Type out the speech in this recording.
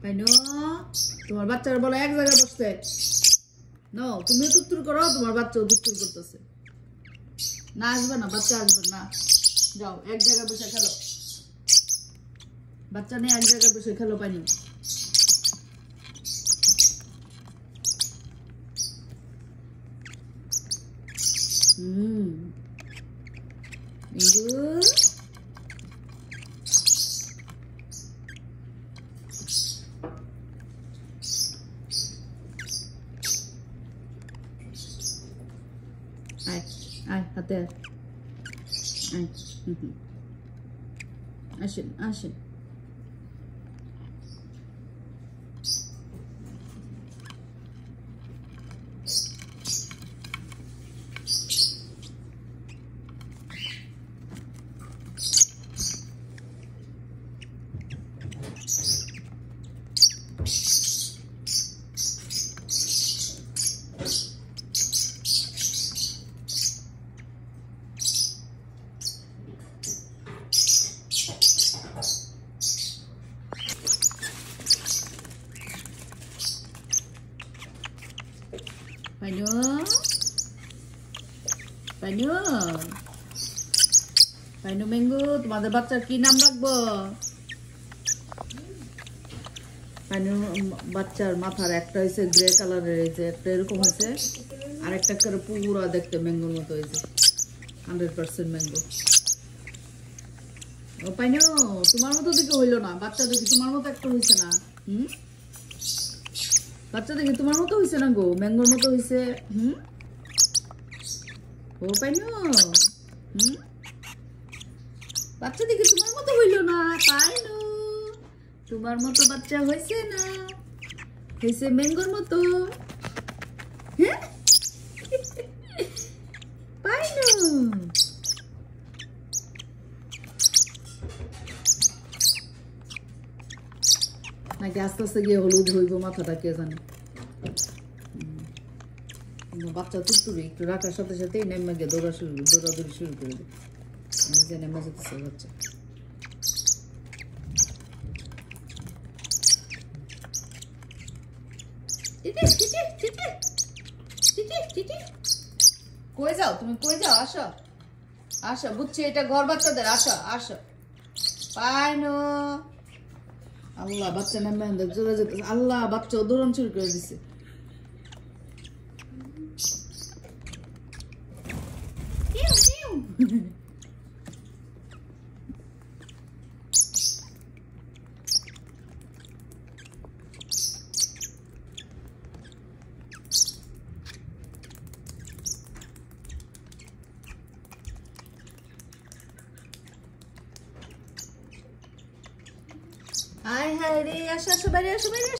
পাইনো তোমার বাচ্চার বলে এক জায়গায় বসতে নো, তুমিও তুত্তুর করো, তোমার বাচ্চাও তুত্তুর করতেছে। না আসবে না, বাচ্চা আসবে না, যাও এক জায়গায় বসে খেলো। বাচ্চা নিয়ে এক জায়গায় বসে খেলো পাইনি। আয় আয় হাতে আয়, আসেন আসেন। পাইনো পাইনো পাইনো ম্যাঙ্গো, তোমাদের বাচ্চার কি নাম রাখবো? পাইনো বাচ্চার মাথার একটা হয়েছে গ্রে কালারের, হয়েছে একটা এরকম হয়েছে, আর একটা করে পুরো দেখতে ম্যাঙ্গোর মতো হয়েছে, 100% ম্যাঙ্গো। ও পাইনো তোমার মতো দেখে হইলো না, বাচ্চা দেখি তোমার মতো একটা হয়েছে না। বাচ্চা দেখি তোমার মতো হয়েছে না গো, ম্যাঙ্গোর মতো হয়েছে। ও পাইনো বাচ্চা দেখি তোমার মতো হইলো না, পাইনো তোমার মতো বাচ্চা হয়েছে না, হয়েছে ম্যাঙ্গোর মতো। হ্যাঁ পাইনো নাকি আস্তে আস্তে গিয়ে হলুদ হইব মাথাটা, কে জানে। বাচ্চা তুত্তুরি একটু রাখার সাথে সাথেই নেমে গিয়ে দৌড়াদৌড়ি শুরু করে দেয়, নেমে যেতেছে বাচ্চা। কই যাও তুমি, কই যাও? আসো আসো, বুঝছি এটা ঘর বাচ্চাদের, আসো আসো। পাইনো আল্লাহ বাচ্চা নেমে চলে যেতে, আল্লাহ বাচ্চা দৌড়ান শুরু করে দিছে। হাই হাই রে, আসো আসো বাইরে, আসো বাইরে।